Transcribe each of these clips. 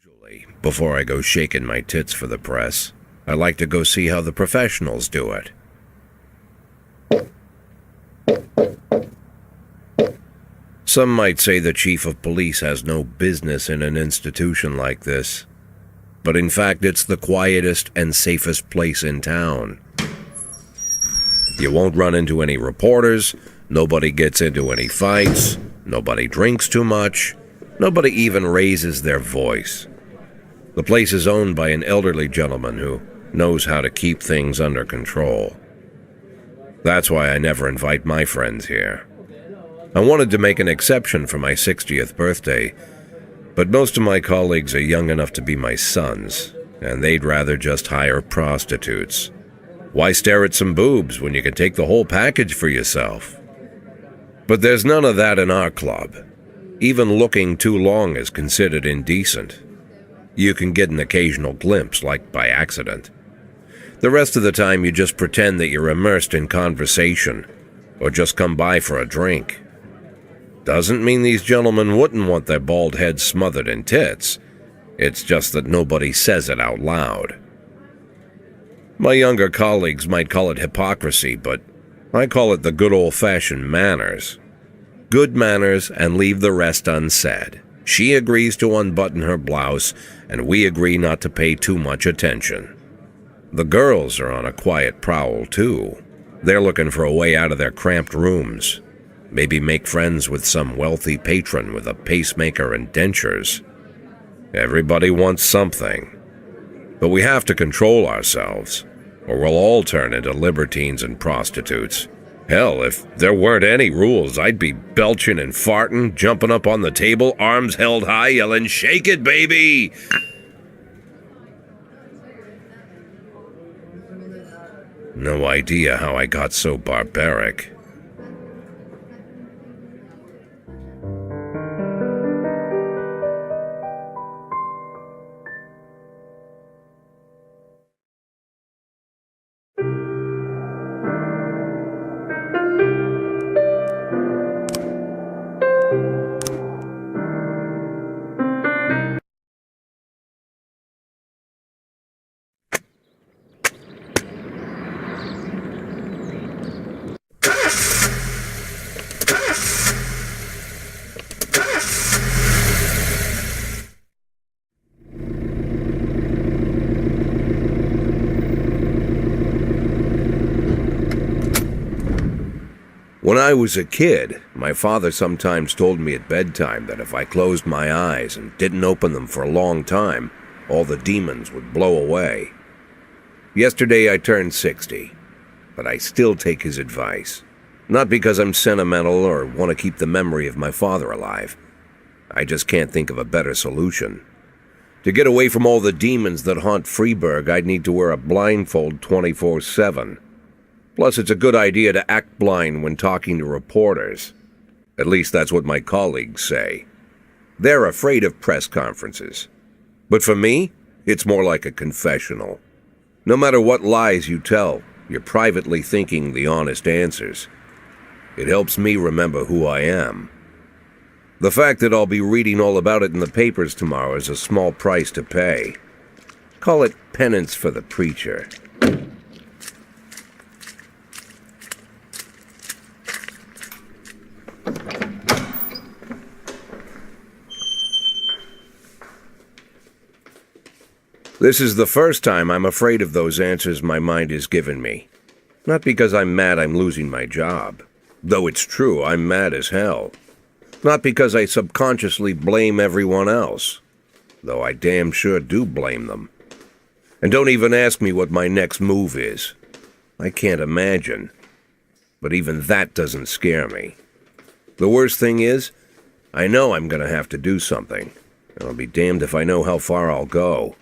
Usually, before I go shaking my tits for the press, I like to go see how the professionals do it. Some might say the chief of police has no business in an institution like this, but in fact it's the quietest and safest place in town. You won't run into any reporters, nobody gets into any fights, nobody drinks too much, nobody even raises their voice. The place is owned by an elderly gentleman who knows how to keep things under control. That's why I never invite my friends here. I wanted to make an exception for my 60th birthday, but most of my colleagues are young enough to be my sons, and they'd rather just hire prostitutes. Why stare at some boobs when you can take the whole package for yourself? But there's none of that in our club. Even looking too long is considered indecent. You can get an occasional glimpse, like by accident. The rest of the time you just pretend that you're immersed in conversation, or just come by for a drink. Doesn't mean these gentlemen wouldn't want their bald heads smothered in tits. It's just that nobody says it out loud. My younger colleagues might call it hypocrisy, but I call it the good old-fashioned manners. Good manners and leave the rest unsaid. She agrees to unbutton her blouse, and we agree not to pay too much attention. The girls are on a quiet prowl, too. They're looking for a way out of their cramped rooms. Maybe make friends with some wealthy patron with a pacemaker and dentures. Everybody wants something. But we have to control ourselves, or we'll all turn into libertines and prostitutes. Hell, if there weren't any rules, I'd be belching and farting, jumping up on the table, arms held high, yelling, "Shake it, baby!" No idea how I got so barbaric. When I was a kid, my father sometimes told me at bedtime that if I closed my eyes and didn't open them for a long time, all the demons would blow away. Yesterday I turned 60, but I still take his advice. Not because I'm sentimental or want to keep the memory of my father alive. I just can't think of a better solution. To get away from all the demons that haunt Freeburg, I'd need to wear a blindfold 24/7. Plus, it's a good idea to act blind when talking to reporters. At least that's what my colleagues say. They're afraid of press conferences. But for me, it's more like a confessional. No matter what lies you tell, you're privately thinking the honest answers. It helps me remember who I am. The fact that I'll be reading all about it in the papers tomorrow is a small price to pay. Call it penance for the preacher. This is the first time I'm afraid of those answers my mind has given me. Not because I'm mad I'm losing my job. Though it's true, I'm mad as hell. Not because I subconsciously blame everyone else. Though I damn sure do blame them. And don't even ask me what my next move is. I can't imagine. But even that doesn't scare me. The worst thing is, I know I'm going to have to do something. And I'll be damned if I know how far I'll go.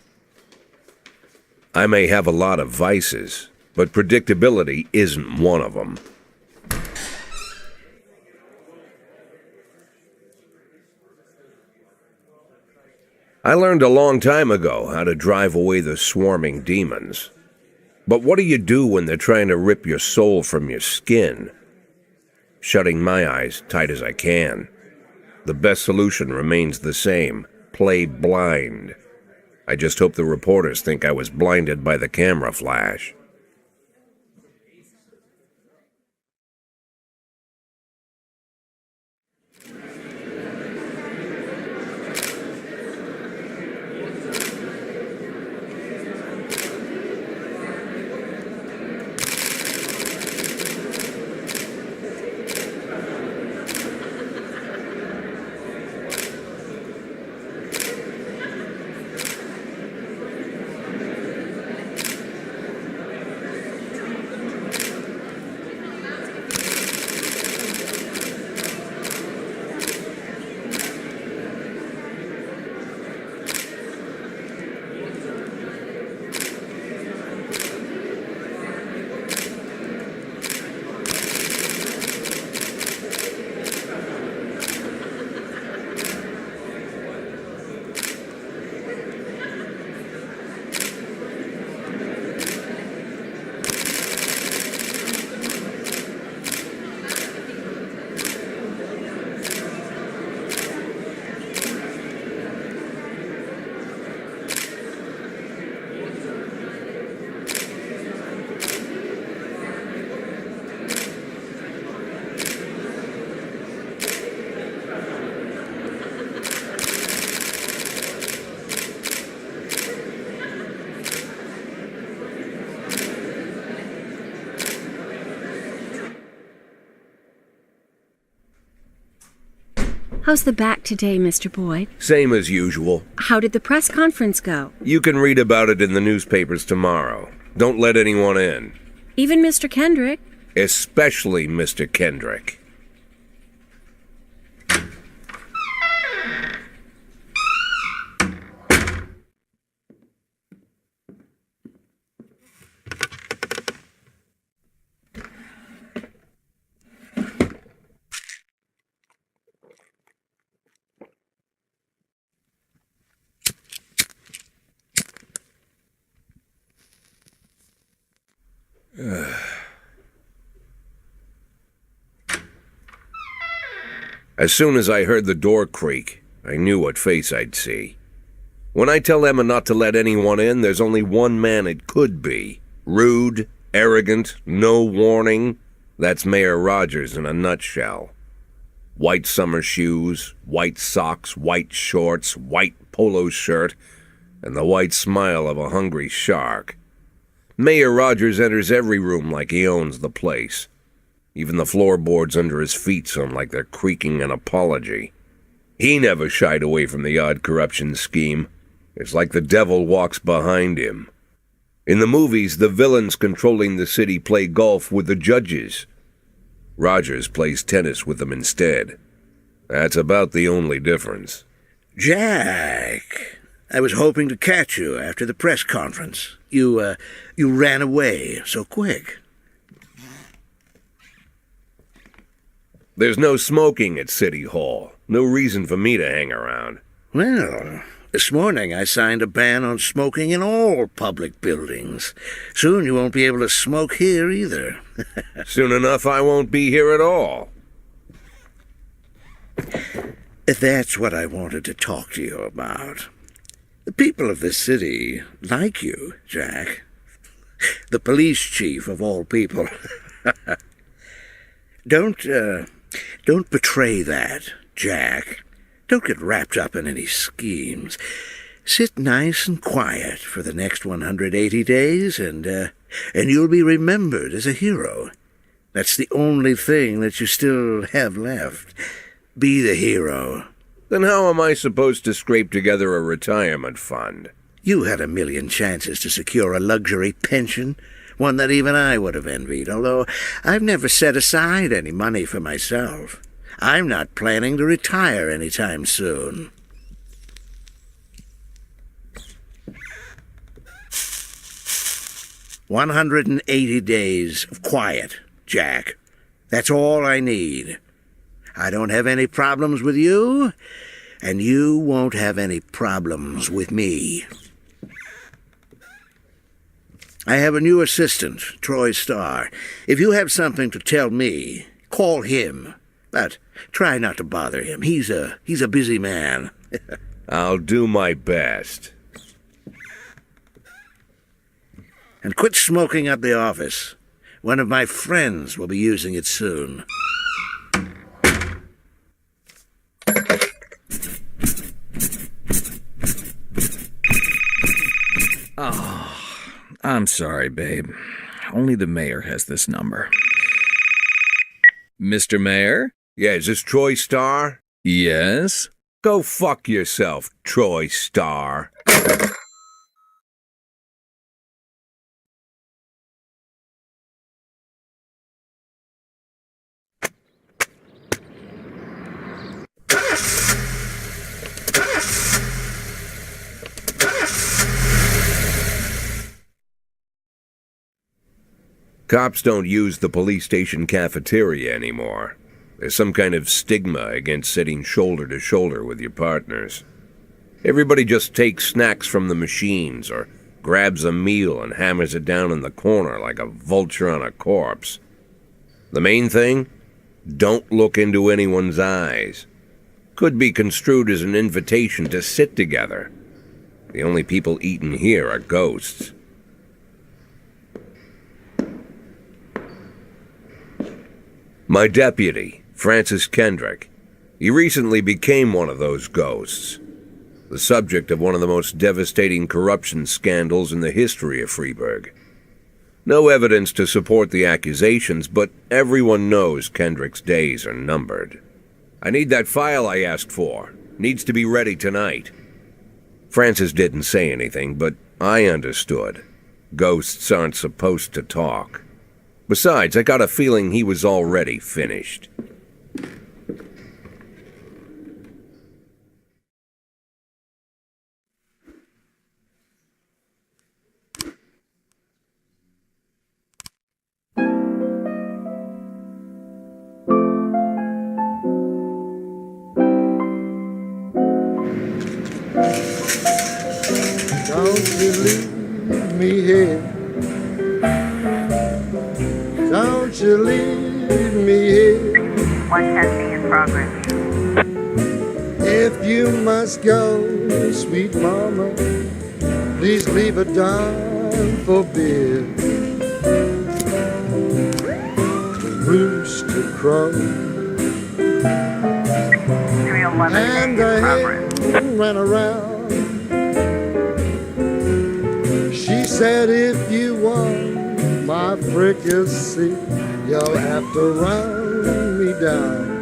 I may have a lot of vices, but predictability isn't one of them. I learned a long time ago how to drive away the swarming demons. But what do you do when they're trying to rip your soul from your skin? Shutting my eyes tight as I can. The best solution remains the same: play blind. I just hope the reporters think I was blinded by the camera flash. How's the back today, Mr. Boyd? Same as usual. How did the press conference go? You can read about it in the newspapers tomorrow. Don't let anyone in. Even Mr. Kendrick? Especially Mr. Kendrick. As soon as I heard the door creak, I knew what face I'd see. When I tell Emma not to let anyone in, there's only one man it could be. Rude, arrogant, no warning. That's Mayor Rogers in a nutshell. White summer shoes, white socks, white shorts, white polo shirt, and the white smile of a hungry shark. Mayor Rogers enters every room like he owns the place. Even the floorboards under his feet sound like they're creaking an apology. He never shied away from the odd corruption scheme. It's like the devil walks behind him. In the movies, the villains controlling the city play golf with the judges. Rogers plays tennis with them instead. That's about the only difference. Jack, I was hoping to catch you after the press conference. You ran away so quick. There's no smoking at City Hall. No reason for me to hang around. Well, this morning I signed a ban on smoking in all public buildings. Soon you won't be able to smoke here either. Soon enough I won't be here at all. That's what I wanted to talk to you about. The people of this city like you, Jack. The police chief of all people. Don't betray that, Jack. Don't get wrapped up in any schemes. Sit nice and quiet for the next 180 days, and you'll be remembered as a hero. That's the only thing that you still have left. Be the hero. Then how am I supposed to scrape together a retirement fund? You had a million chances to secure a luxury pension, one that even I would have envied, although I've never set aside any money for myself. I'm not planning to retire anytime soon. "180 days of quiet, Jack. That's all I need. I don't have any problems with you, and you won't have any problems with me. I have a new assistant, Troy Starr. If you have something to tell me, call him. But try not to bother him. He's a busy man." I'll do my best. And quit smoking up the office. One of my friends will be using it soon. I'm sorry, babe. Only the mayor has this number. Mr. Mayor? Yeah, is this Troy Star? Yes? Go fuck yourself, Troy Star. Cops don't use the police station cafeteria anymore. There's some kind of stigma against sitting shoulder to shoulder with your partners. Everybody just takes snacks from the machines or grabs a meal and hammers it down in the corner like a vulture on a corpse. The main thing? Don't look into anyone's eyes. Could be construed as an invitation to sit together. The only people eating here are ghosts. My deputy, Francis Kendrick. He recently became one of those ghosts. The subject of one of the most devastating corruption scandals in the history of Freeburg. No evidence to support the accusations, but everyone knows Kendrick's days are numbered. I need that file I asked for. Needs to be ready tonight. Francis didn't say anything, but I understood. Ghosts aren't supposed to talk. Besides, I got a feeling he was already finished. Don't you leave me here. Don't you leave me here. One testing in progress. If you must go, sweet mama, please leave a dime for beer. The rooster crow 311 and the in progress. hen ran around. She said, if you want my fricassee, you'll have to run me down.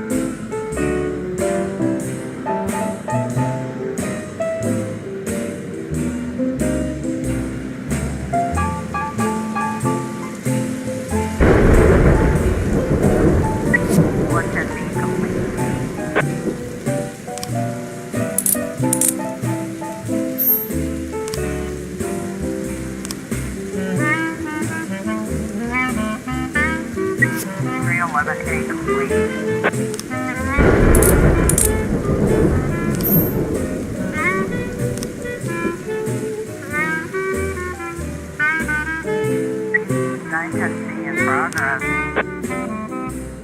One testing complete. A complete. Nine testing in progress.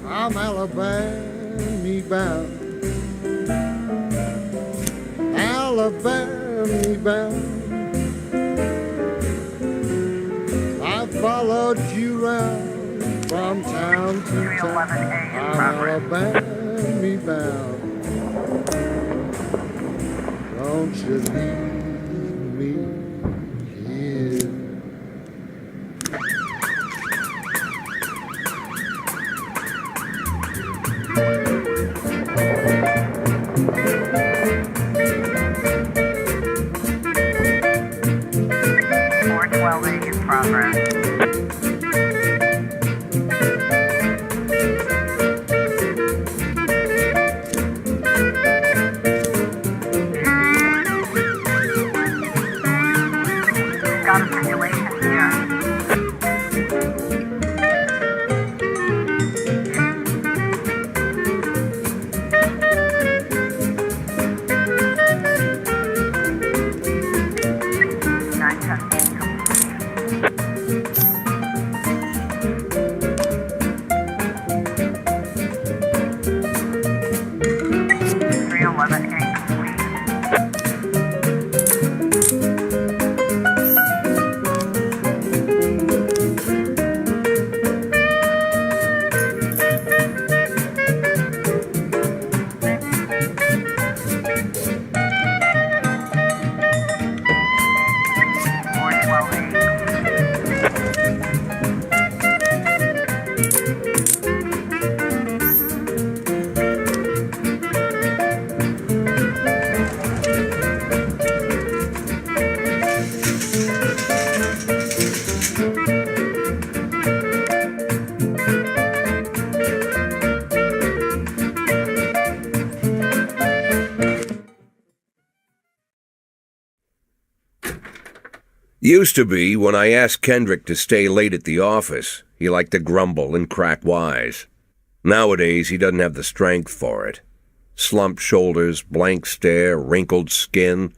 I'm Alabama bound. Alabama bound. I followed you round from town to town. 311A in I'm progress. Alabama bound. Don't you leave me here. In progress. Used to be, when I asked Kendrick to stay late at the office, he liked to grumble and crack wise. Nowadays, he doesn't have the strength for it. Slumped shoulders, blank stare, wrinkled skin.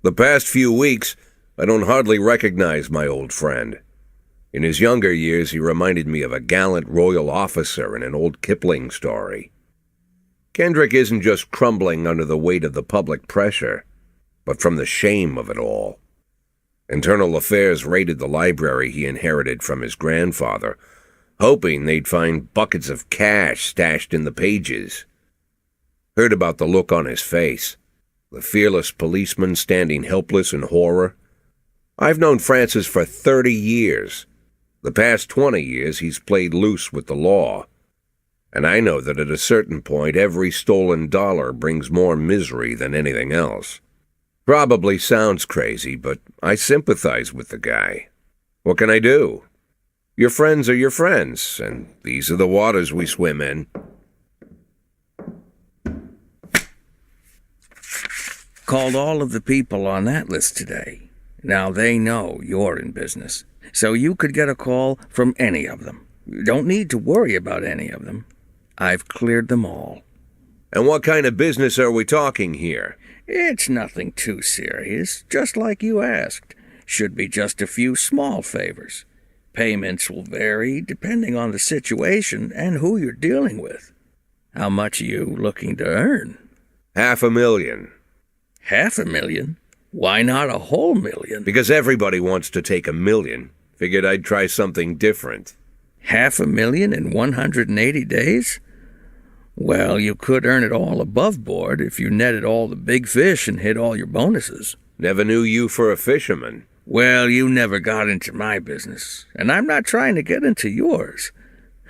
The past few weeks, I don't hardly recognize my old friend. In his younger years, he reminded me of a gallant royal officer in an old Kipling story. Kendrick isn't just crumbling under the weight of the public pressure, but from the shame of it all. Internal Affairs raided the library he inherited from his grandfather, hoping they'd find buckets of cash stashed in the pages. Heard about the look on his face, the fearless policeman standing helpless in horror. I've known Francis for 30 years. The past 20 years he's played loose with the law. And I know that at a certain point every stolen dollar brings more misery than anything else. Probably sounds crazy, but I sympathize with the guy. What can I do? Your friends are your friends, and these are the waters we swim in. Called all of the people on that list today. Now they know you're in business, so you could get a call from any of them. You don't need to worry about any of them. I've cleared them all. And what kind of business are we talking here? It's nothing too serious, just like you asked. Should be just a few small favors. Payments will vary depending on the situation and who you're dealing with. How much are you looking to earn? $500,000. $500,000? Why not a whole million? Because everybody wants to take $1 million. Figured I'd try something different. $500,000 in 180 days? Well, you could earn it all above board if you netted all the big fish and hit all your bonuses. Never knew you for a fisherman. Well, you never got into my business, and I'm not trying to get into yours.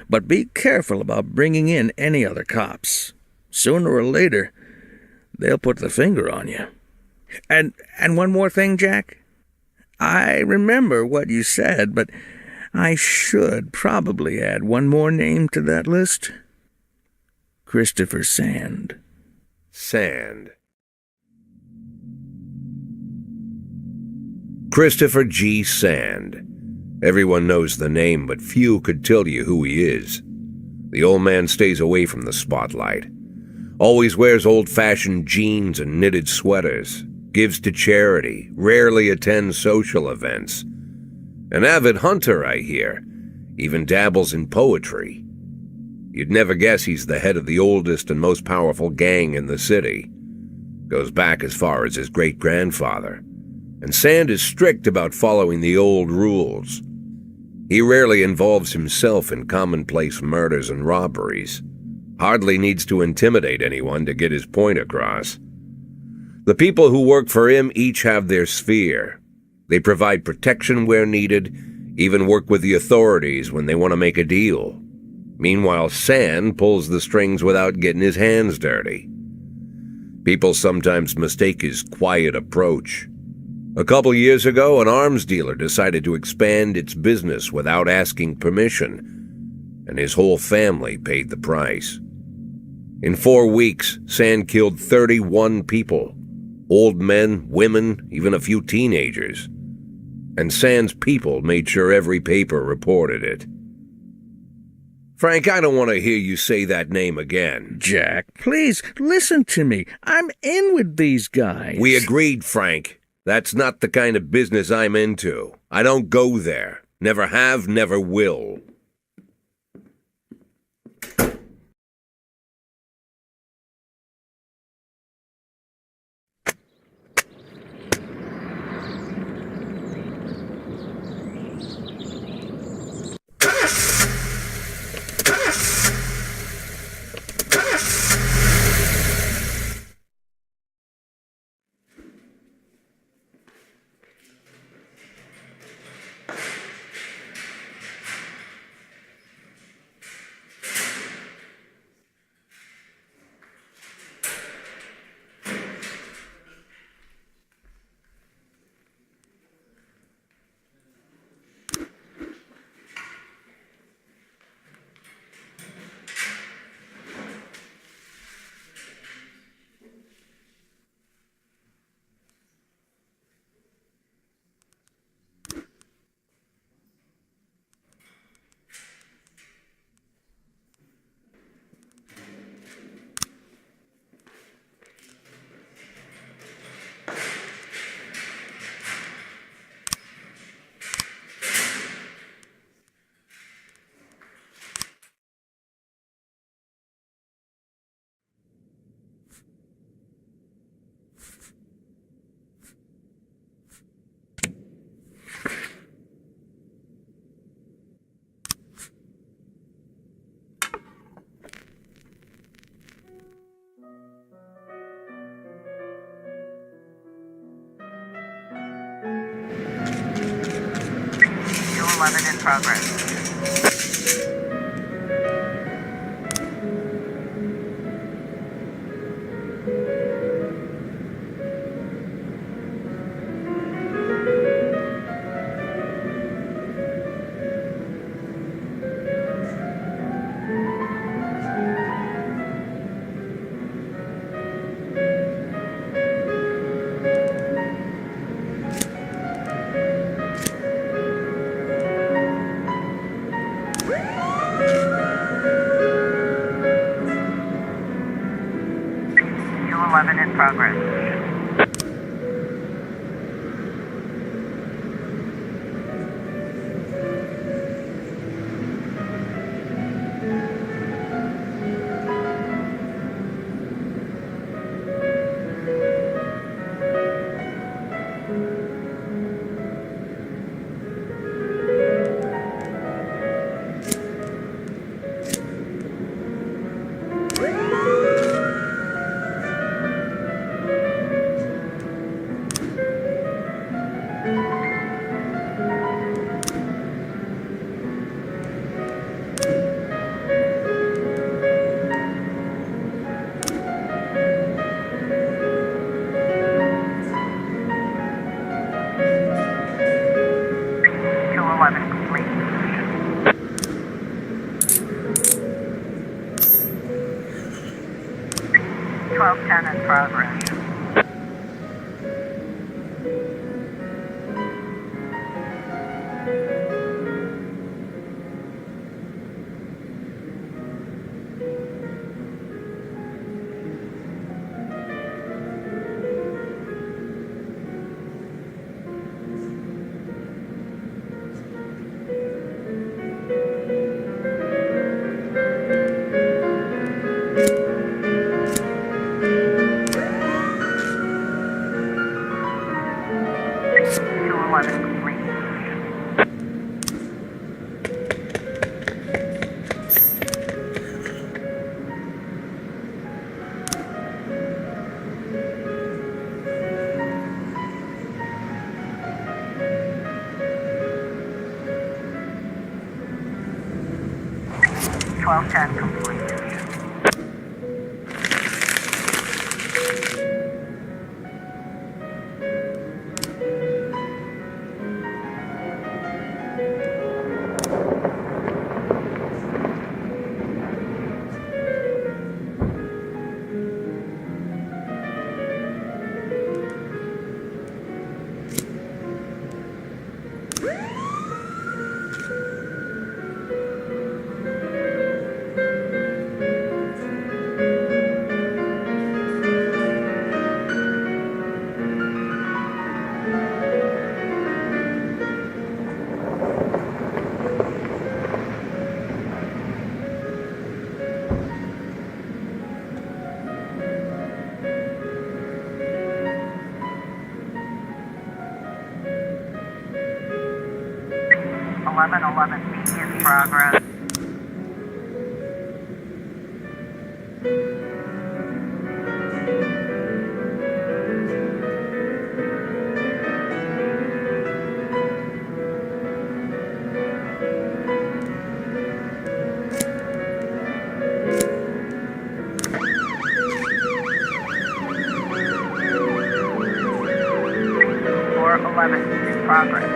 But be careful about bringing in any other cops. Sooner or later, they'll put the finger on you. And one more thing, Jack. I remember what you said, but I should probably add one more name to that list. Christopher Sand. Sand. Christopher G. Sand. Everyone knows the name, but few could tell you who he is. The old man stays away from the spotlight. Always wears old-fashioned jeans and knitted sweaters. Gives to charity. Rarely attends social events. An avid hunter, I hear. Even dabbles in poetry. You'd never guess he's the head of the oldest and most powerful gang in the city. Goes back as far as his great-grandfather. And Sand is strict about following the old rules. He rarely involves himself in commonplace murders and robberies. Hardly needs to intimidate anyone to get his point across. The people who work for him each have their sphere. They provide protection where needed, even work with the authorities when they want to make a deal. Meanwhile, Sand pulls the strings without getting his hands dirty. People sometimes mistake his quiet approach. A couple years ago, an arms dealer decided to expand its business without asking permission, and his whole family paid the price. In 4 weeks, Sand killed 31 people. Old men, women, even a few teenagers. And Sand's people made sure every paper reported it. Frank, I don't want to hear you say that name again. Jack, please, listen to me. I'm in with these guys. We agreed, Frank. That's not the kind of business I'm into. I don't go there. Never have, never will. 211 in progress. In progress. 211 complete. 1210 in progress. Complete. 1210 complete. Eleven B in progress. Or 11 in progress.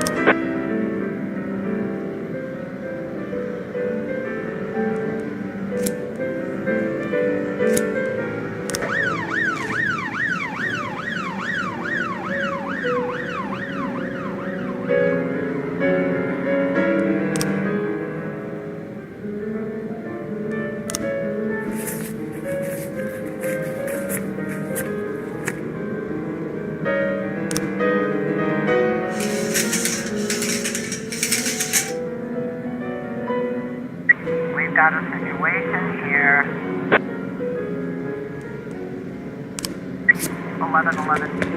We've got a situation here. 1111